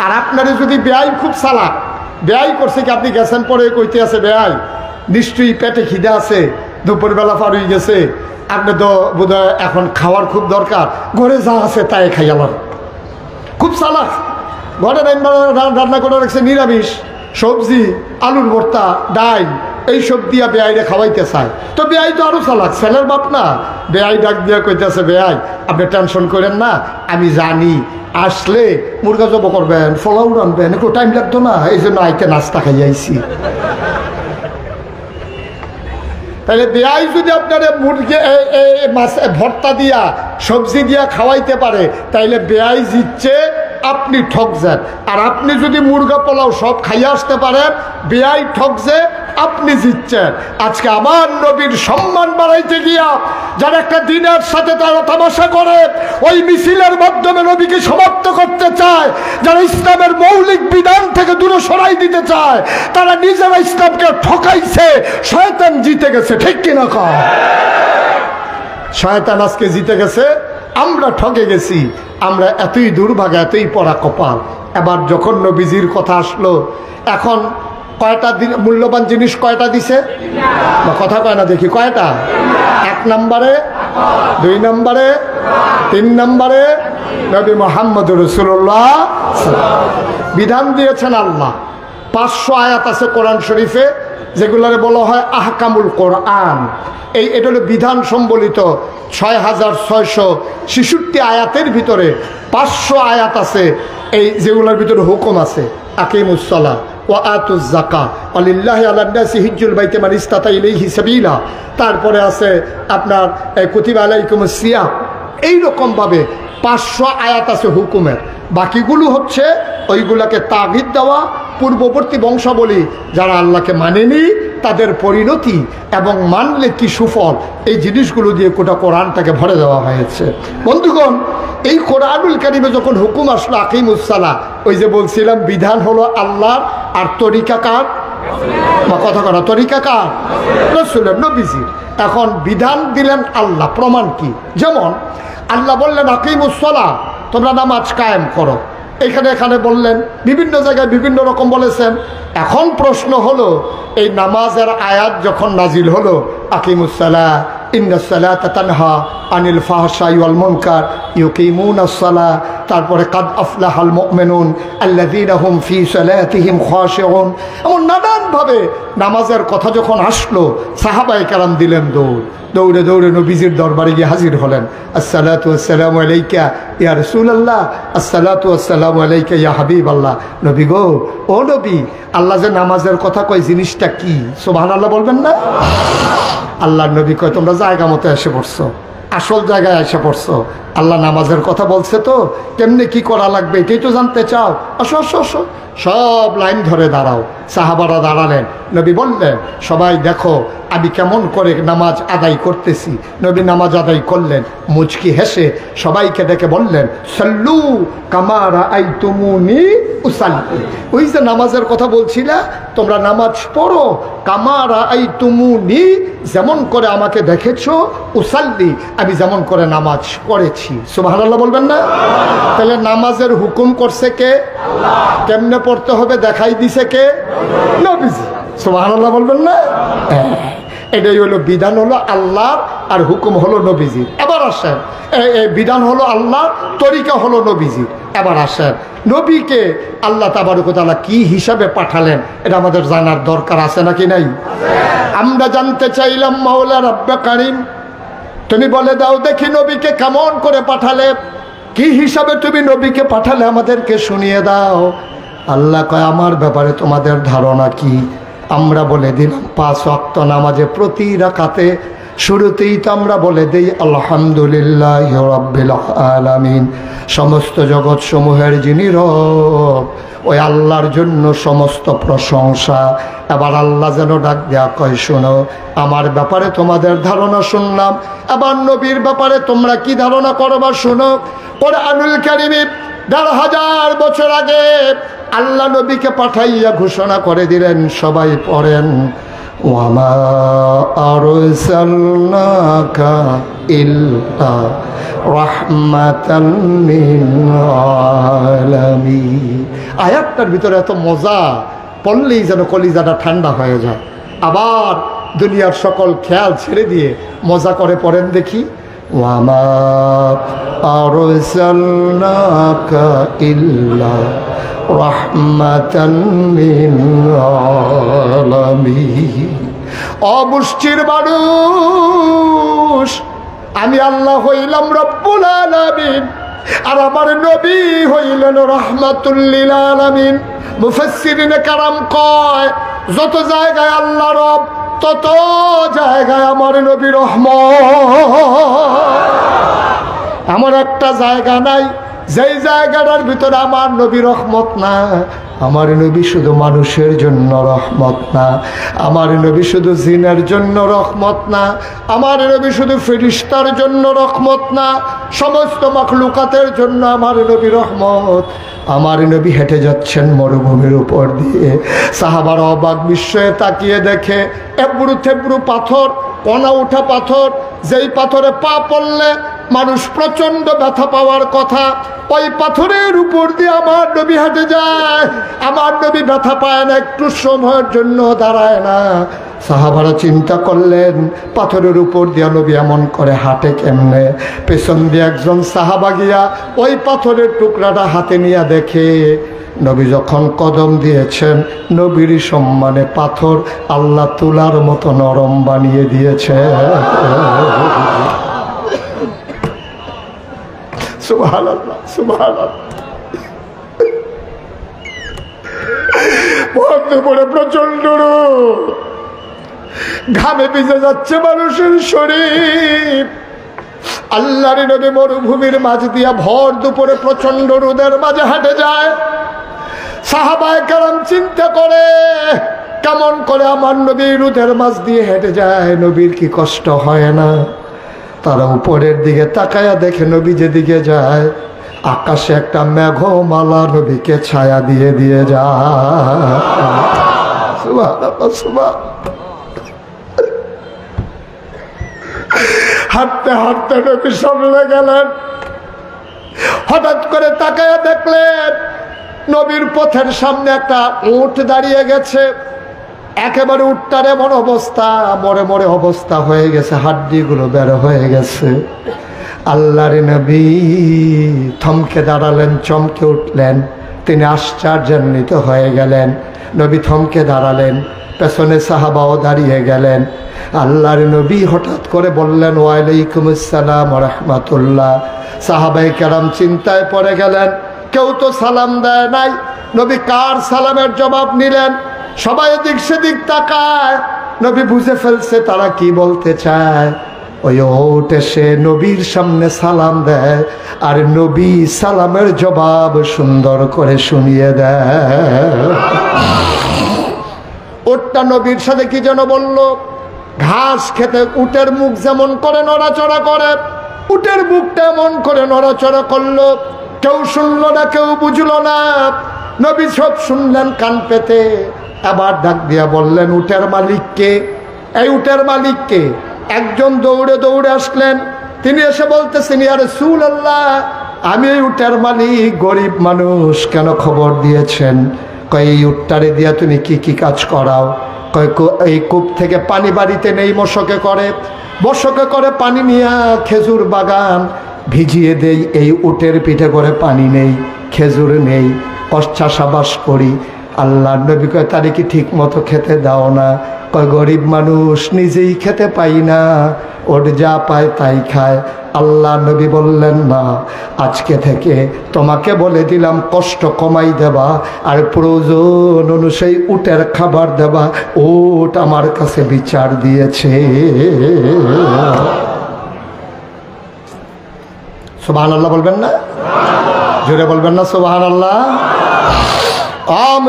আর আপনারে যদি বেয়াই খুব চালাক, বেয়াই করছে কি আপনি গেছেন পরে কইতে আছে বেয়াই নিশ্চয়ই পেটে খিদে আছে, দুপুরবেলা পার হয়ে গেছে, আপনি তো বোধহয় এখন খাওয়ার খুব দরকার, ঘরে যা আছে তাই খাইয়ালাম। খুব চালাক, ঘরে রান্না করে রাখছে নিরামিষ সবজি, আলুর ভর্তা, ডাল, এইসব দিয়া বেআইরে খাওয়াইতে চায়। তো বেআই তো আরো চালাক, ছেলের বাপ না। বেআই ডাক দিয়া কইতেছে বেআই আপনি টেনশন করেন না, আমি জানি আসলে মুরগা জব করবেন, ফলাও রানবেন, একটু টাইম লাগতো না, এই জন্য আইতে নাস্তা খাই আইছি। তাহলে বেআই যদি আপনারা মুরগি মাছ ভর্তা দিয়া সবজি দিয়া খাওয়াইতে পারে তাইলে বেআই জিতছে, আপনি ঠকছেন। আর আপনি যদি মুরগা পোলাও সব খাইয়ে আসতে পারেন, বেআই ঠকছে, আপনি জিতছেন। আজকে আমার নবীর সম্মান বাড়াইতে গিয়া যারা একটা দিনের সাথে তারা তামাশা করে, ওই মিছিলের মাধ্যমে নবীকে সমাপ্ত করতে চায়, যারা ইসলামের মৌলিক বিধান থেকে দূরে সরাই দিতে চায়, তারা নিজেরা ইসলামকে ঠকাইছে, শয়তান জিতে গেছে, ঠিক কিনা কয়? শয়তান আজকে জিতে গেছে, আমরা ঠকে গেছি, আমরা এতই দুর্ভাগা, এতই পড়া কপাল। এবার যখন নবীজির কথা আসলো, এখন কয়টা মূল্যবান জিনিস কয়টা দিছে, কথা কয় না দেখি কয়টা? 1 নম্বরে, 2 নম্বরে, 3 নম্বরে নবী মুহাম্মদুর রাসূলুল্লাহ বিধান দিয়েছেন আল্লাহ। 500 আয়াত আছে কোরআন শরীফে, যেগুলোরে বলা হয় আহকামুল কোরআন। এটা হলো বিধান সম্বলিত 6666 আয়াতের ভিতরে 500 আয়াত আছে, এই যেগুলোর ভিতরে হুকুম আছে। আকিমুস সালাহ ওয়া আতুজ যাকাত ওয়ালিল্লাহি আলান নাসি হিজ্জুল বাইতি মান ইসতাতা ইলাইহি সাবিলা। তারপরে আছে আপনার কুতিবা আলাইকুমুস সিয়াম। এইরকমভাবে 500 আয়াত আছে হুকুমের। বাকিগুলো হচ্ছে ওইগুলাকে তাগিদ দেওয়া, পূর্ববর্তী বংশাবলী যারা আল্লাহকে মানেনি তাদের পরিণতি এবং মানলে কি সুফল, এই জিনিসগুলো দিয়ে গোটা কোরআনটাকে ভরে দেওয়া হয়েছে। বন্ধুগণ, এই কোরআনুল কারিমে যখন হুকুম আসলো আকিমুস সালাহ, ওই যে বলছিলাম বিধান হলো আল্লাহর আর তরিকা কার? বা কথা করা তরিকা কার? রাসূলের, নবীজির। এখন বিধান দিলেন আল্লাহ, প্রমাণ কি? যেমন আল্লাহ বললেন আকিমুস সালাহ, তোমরা নামাজ কায়েম করো। এখানে বললেন, বিভিন্ন জায়গায় বিভিন্ন রকম বলেছেন। এখন প্রশ্ন হলো, এই নামাজের আয়াত যখন নাজিল হলো, আকিমুস সালাহ ইন্নাস সালাতা তানহা আনিল ফাহশাই ওয়াল মুনকার ইউকিমুনাস সালাহ, তারপরে কাদ আফলাহাল মুমিনুন আল্লাযীনা হুম ফি সালাতিহিম খাশিউন, এমন নানানভাবে নামাজের কথা যখন আসলো, সাহাবায়ে কেরাম দিলেন দৌড়ে দৌড়ে নবীজির দরবারে গিয়ে হাজির হলেন। আসসালাতু ওয়াসসালামু আলাইকা ইয়া রাসূলুল্লাহ, আসসালাতু ওয়াসসালামু আলাইকা ইয়া হাবিবাল্লাহ। নবী গো, ও নবী, আল্লাহ যে নামাজের কথা কয় জিনিসটা কি? সুবহানাল্লাহ বলবেন না? আল্লাহর নবী কয়, তোমরা জায়গা মতো এসে পড়ছো, আসল জায়গায় এসে পড়ছো। আল্লাহ নামাজের কথা বলছে, তো কেমনে কি করা লাগবে এটাই তো জানতে চাও। আসো আসো আসো, সব লাইন ধরে দাঁড়াও। সাহাবারা দাঁড়ালেন। নবী বললেন, সবাই দেখো আমি কেমন করে নামাজ আদায় করতেছি। নবী নামাজ আদায় করলেন, মুচকি হেসে সবাইকে ডেকে বললেন, সাল্লু কামা রাআইতুমুনি উসাল্লি। ওই যে নামাজের কথা বলছিলা, তোমরা নামাজ পড়ো কামা রাআইতুমুনি, যেমন করে আমাকে দেখেছো, উসাল্লি, আমি যেমন করে নামাজ পড়েছি। সুবহানাল্লাহ বলবেন না? তাহলে নামাজের হুকুম করছে কে? আল্লাহ। কেমনে পড়তে হবে দেখাই দিছে কে? নবীজি। সুবহানাল্লাহ বলবেন না? এটাই হলো বিধান, হলো আল্লাহ, আর হুকুম হলো নবীজি। এবার আসেন, এই বিধান হলো আল্লাহ, তরিকা হলো নবীজি। এবার আসেন, নবীকে আল্লাহ তাবারক ওয়া তাআলা কি হিসাবে পাঠালেন, এটা আমাদের জানার দরকার আছে নাকি নাই? আমরা জানতে চাইলাম, মাওলা রব্বে কারীম, তুমি বলে দাও দেখি নবীকে কেমন করে পাঠালে, কি হিসাবে তুমি নবীকে পাঠালে আমাদেরকে শুনিয়ে দাও। আল্লাহ কয়, আমার ব্যাপারে তোমাদের ধারণা কি? আমরা বলে দিলাম 5 ওয়াক্ত নামাজে প্রতি রাকাতে শুরুতেই তো আমরা বলে দিই আলহামদুলিল্লাহি রাব্বিল আলামিন, সমস্ত জগৎ সমূহের যিনি রব, ওই আল্লাহর জন্য সমস্ত প্রশংসা। এবার আল্লাহ যেন ডাক দেয়া কয়, শোনো, আমার ব্যাপারে তোমাদের ধারণা শুনলাম, এবার নবীর ব্যাপারে তোমরা কি ধারণা করবা শোনো। কোরআনুল কারীমে ১৫০০ বছর আগে আল্লাহ নবীকে পাঠাইয়া ঘোষণা করে দিলেন, সবাই পড়েন, ওয়ামা আরসালনাকা ইল্লা রাহমাতাল লিল আলামিন। আয়াতটার ভিতরে এত মজা, পড়লেই যেন কলিজাটা ঠান্ডা হয়ে যায়। আবার দুনিয়ার সকল খেয়াল ছেড়ে দিয়ে মজা করে পড়েন দেখি, ওয়ামা আরসালনাকা ইল্লা রাহমাতাল লিল আলামিন। অবুষ্টির মানুষ, আমি আল্লাহ হইলাম রব্বুল আলামিন, আর আমার নবী হইলেন রাহমাতুল লিল আলামিন। মুফাসসিরিনে কারাম কয়, যত জায়গায় আল্লাহ রব, তত জায়গায় আমার নবী রহমত। এমন একটা জায়গা নাই যেই জায়গাটার ভিতরে আমার নবী রহমত না। আমার নবী শুধু মানুষের জন্য রহমত না, আমার নবী শুধু জিনের জন্য রহমত না, আমার নবী শুধু ফেরেশতার জন্য রহমত না, সমস্ত মাখলুকাতের জন্য আমার নবী রহমত। আমার নবী হেঁটে যাচ্ছেন মরুভূমির উপর দিয়ে, সাহাবারা অবাক বিস্ময়ে তাকিয়ে দেখে এবড়ো থেবড়ো পাথর, কণা উঠা পাথর, যেই পাথরে পা পড়লে মানুষ প্রচন্ড ব্যথা পাওয়ার কথা, ওই পাথরের উপর দিয়ে আমার নবী হেঁটে যায়। আমার নবী ব্যথা পায় না, একটু সময়ের জন্য দাঁড়ায় না। সাহাবারা চিন্তা করলেন, পাথরের উপর দিয়ে নবী এমন করে হাঁটে কেমনে? পেছন দিয়ে একজন সাহাবা গিয়া ওই পাথরের টুকরাটা হাতে নিয়ে দেখে, নবী যখন কদম দিয়েছেন, নবীর সম্মানে পাথর আল্লাহ তুলার মতো নরম বানিয়ে দিয়েছে। সুবহানাল্লাহ, সুবহানাল্লাহ। পরে প্রচন্ড রোদ, ঘামে ভিজে যাচ্ছে মানুষের শরীর। আল্লাহর নবী মরুভূমির মাঝ দিয়া ভর দুপুরে প্রচন্ড রোদের মাঝে হেঁটে যায়। সাহাবায়ে কেরাম চিন্তা করে, কেমন করে আমার নবী রোদের মাঝ দিয়ে হেঁটে যায়, নবীর কি কষ্ট হয় না? তারা উপরের দিকে তাকায়া দেখে, নবী যেদিকে যায় আকাশে একটা মেঘমালা নবীকে ছায়া দিয়ে দিয়ে যায়। সুবহানাল্লাহ, সুবহান। হাঁটতে হাঁটতে নবী সামনে গেলেন, হঠাৎ করে তাকায়া দেখলেন নবীর পথের সামনে একটা উট দাঁড়িয়ে গেছে। একেবারে উটটার এমন অবস্থা, মরে মরে অবস্থা হয়ে গেছে, হাড্ডিগুলো বের হয়ে গেছে। আল্লাহর নবী থমকে দাঁড়ালেন, চমকে উঠলেন, তিনি আশ্চর্যান্বিত হয়ে গেলেন। নবী থমকে দাঁড়ালেন, পেছনে সাহাবাও দাঁড়িয়ে গেলেন। আল্লাহর নবী হঠাৎ করে বললেন, ওয়ালাইকুম আসসালাম ওয়া রাহমাতুল্লাহ। সাহাবায়ে কেরাম চিন্তায় পড়ে গেলেন, কেউ তো সালাম দেয় নাই, নবী কার সালামের জবাব নিলেন? সবাই এদিক সেদিক তাকায়, নবী বুঝে ফেলছে তারা কি বলতে চায়। ওই ওট এসে নবীর সামনে সালাম দেয়, আর নবী সালামের জবাব সুন্দর করে শুনিয়ে দেয়। ওটটা নবীর সাথে কি যেন বলল, ঘাস খেতে উটের মুখ যেমন করে নড়াচড়া করে, উটের মুখটা এমন করে নড়াচড়া করলো। কেউ শুনলো না, কেউ বুঝলো না। নবী সব শুনলেন কান পেতে। আবার ডাক দিয়া বললেন, উটের মালিককে? এই উটের মালিককে? একজন দৌড়ে দৌড়ে আসলেন, তিনি এসে বলতেছেন, ইয়া রাসূলুল্লাহ, আমি এই উটের মালিক, গরিব মানুষ, কেন খবর দিয়েছেন? কয়, এই উটটারে দিয়া তুমি কি কি কাজ করাও? কয়, এই কূপ থেকে পানি বাড়িতে নেই, মশকে করে, বর্ষকে করে পানি নিয়ে খেজুর বাগান ভিজিয়ে দেই, এই উটের পিঠে করে পানি নেই, খেজুর নেই, চাষাবাস করি। আল্লাহ নবী কয়, তারে কি ঠিক মতো খেতে দাও না? কয়, গরিব মানুষ, নিজেই খেতে পাই না, ওর যা পায় তাই খায়। আল্লাহ নবী বললেন, না, আজকে থেকে তোমাকে বলে দিলাম কষ্ট কমাই দেবা, আর প্রয়োজন অনুযায়ী উটের খাবার দেবা। উট আমার কাছে বিচার দিয়েছে। সুবহানাল্লাহ বলবেন না? জোরে বলবেন না সুবহানাল্লাহ?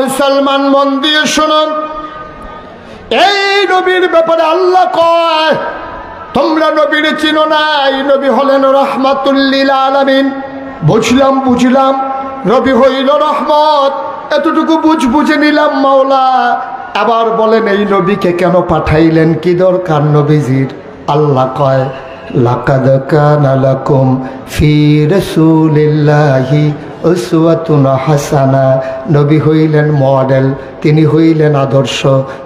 মুসলমান, মন দিয়ে শুনুন, এই নবীর ব্যাপারে আল্লাহ কয়, তোমরা নবীর চিনো না, এই নবী হলেন রাহমাতুল লিল আলামিন। বুঝলাম নবী হইল রহমত, এতটুকু বুঝে নিলাম মাওলা। আবার বলেন, এই নবীকে কেন পাঠাইলেন, কি দরকার নবীজির? আল্লাহ কয়, লাকাদ কানা লাকুম ফি রাসূলিল্লাহি উসওয়াতুন হাসানা। নবী হইলেন মডেল, তিনি হইলেন আদর্শ,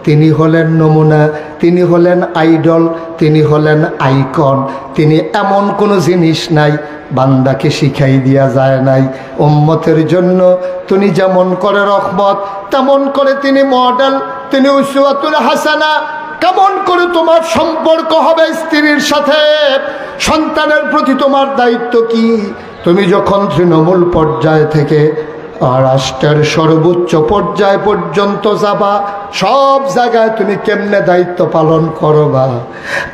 তিনি হলেন নমুনা, তিনি হলেন আইডল, তিনি হলেন আইকন। তিনি এমন কোনো জিনিস নাই বান্দাকে শিখাই দিয়া যায় নাই। উম্মতের জন্য তিনি যেমন করে রহমত, তেমন করে তিনি মডেল, তিনি উসওয়াতুল হাসানা। কেমন করে তোমার সম্পর্ক হবে স্ত্রীর সাথে, সন্তানের প্রতি তোমার দায়িত্ব কি? তুমি যখন তৃণমূল পর্যায় থেকে রাষ্ট্রের সর্বোচ্চ পর্যায় পর্যন্ত যাবা, সব জায়গায় তুমি কেমনে দায়িত্ব পালন করবা।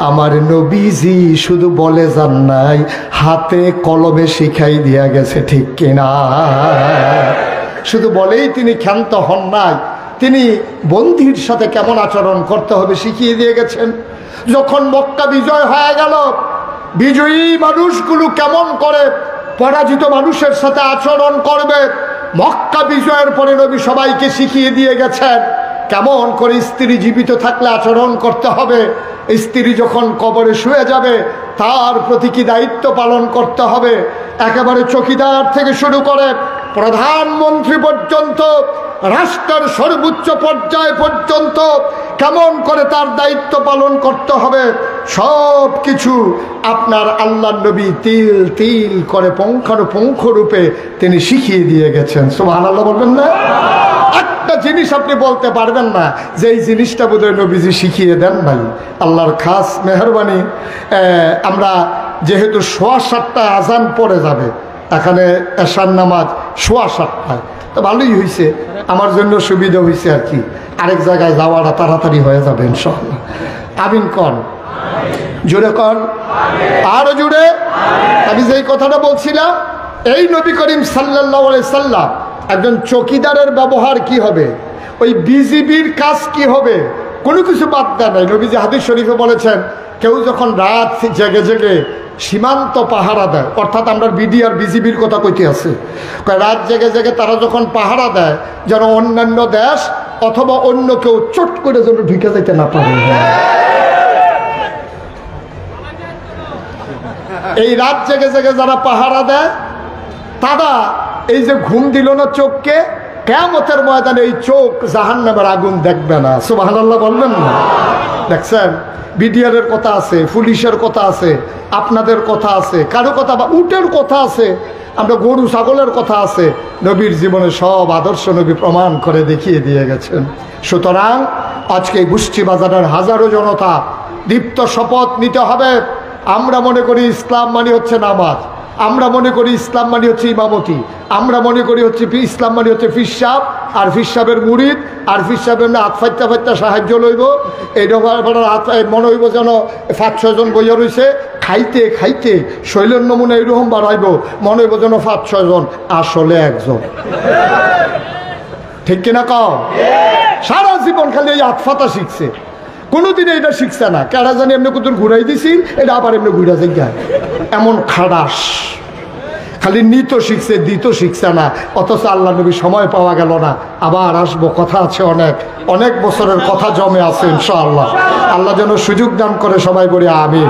আমার নবীজি শুধু বলে যান নাই, হাতে কলমে শিখাই দিয়া গেছে, ঠিক কিনা? শুধু বলেই তিনি ক্ষান্ত হন নাই, তিনি বন্ধুর সাথে কেমন আচরণ করতে হবে শিখিয়ে দিয়ে গেছেন। যখন মক্কা বিজয় হয়ে গেল, বিজয়ী মানুষগুলো কেমন করে পরাজিত মানুষের সাথে আচরণ করবে, মক্কা বিজয়ের পরে নবী সবাইকে শিখিয়ে দিয়ে গেছেন। কেমন করে স্ত্রী জীবিত থাকলে আচরণ করতে হবে, স্ত্রী যখন কবরে শুয়ে যাবে তার প্রতি কি দায়িত্ব পালন করতে হবে, একেবারে চকিদার থেকে শুরু করে প্রধানমন্ত্রী পর্যন্ত, রাষ্ট্রের সর্বোচ্চ পর্যায় পর্যন্ত কেমন করে তার দায়িত্ব পালন করতে হবে, সব কিছু আপনার আল্লাহর নবী তিল তিল করে পুঙ্খানুপুঙ্খ রূপে তিনি শিখিয়ে দিয়ে গেছেন। সুবহানাল্লাহ বলবেন না? একটা জিনিস আপনি বলতে পারবেন না যে এই জিনিসটা বোধহয় নবীজি শিখিয়ে দেন নাই। আল্লাহর খাস মেহরবানি, আমরা যেহেতু 7:15 আজান পড়ে যাবে, এখানে এশার নামাজ 7:15, তো ভালোই হয়েছে, আমার জন্য সুবিধা হয়েছে আর কি। আরেক জায়গায় যাওয়াটা তাড়াতাড়ি হয়ে যাবে ইনশাআল্লাহ। আমিন কন, জোরে কন, আরো জোরে। আমি যেই কথাটা বলছিলাম, এই নবী করিম সাল্লাল্লাহু আলাইহি সাল্লাম একজন চকিদারের ব্যবহার কি হবে, ওই বিজিবির কাজ কি হবে, কোনো কিছু বাদ দেয় নাই। নবীজি হাদিস শরীফে বলেছেন, কেউ যখন রাত জেগে জেগে সীমান্ত পাহারা দেয়, অর্থাৎ আমরা বিডি আর বিজিবির কথা কইতে আছে, রাত জেগে জেগে তারা যখন পাহারা দেয় যেন অন্যান্য দেশ অথবা অন্য কেউ চট করে যেন ঢুকে যেতে না পারে। এই রাত জেগে জেগে যারা পাহারা দেয় তারা এই যে ঘুম দিল না চোখকে, কিয়ামতের ময়দানে এই চোখ জাহান্নামের আগুন দেখবে না। সুবহানাল্লাহ বলবেন না? দেখছেন, বিডিআরের কথা আছে, পুলিশের কথা আছে, আপনাদের কথা আছে, কারো কথা বা উটের কথা আছে, আমরা গরু ছাগলের কথা আছে। নবীর জীবনে সব আদর্শ নবী প্রমাণ করে দেখিয়ে দিয়ে গেছেন। সুতরাং আজকে এই গোষ্ঠী বাজারের হাজারো জনতা দীপ্ত শপথ নিতে হবে। আমরা মনে করি ইসলাম মানে হচ্ছে নামাজ, আমরা মনে করি ইসলাম মানে হচ্ছে ইমামতি, আমরা মনে করি হচ্ছে ইসলাম মানে হচ্ছে ফির সাহেব, আর ফির সাহেবের মুরিদ, আর ফির সাহেবের হাত ফাইতে ফাইতে সাহায্য লইব। এইরকম হাত মনে হইব যেন 5-6 জন বইয়া রয়েছে, খাইতে খাইতে শৈলের নমুনা এইরকম বাড়াইব, মনে হইব যেন 5-6 জন, আসলে একজন। ঠিক কিনা কও? সারা জীবন খালি এই আতফাতা শিখছে, কোনোদিন এটা শিখছে না। কেডা জানি এমনি কত ঘুরাই দিছি, এটা আবার এমনি ঘুরা যায়, এমন খাডাস। খালি নিত শিখছে, দিত শিখছে না। অথচ আল্লাহ নবী সময় পাওয়া গেল না। আবার আসবো, কথা আছে অনেক, অনেক বছরের কথা জমে আছে ইনশাআল্লাহ। আল্লাহ যেন সুযোগ দান করে, সবাই বলি আমিন।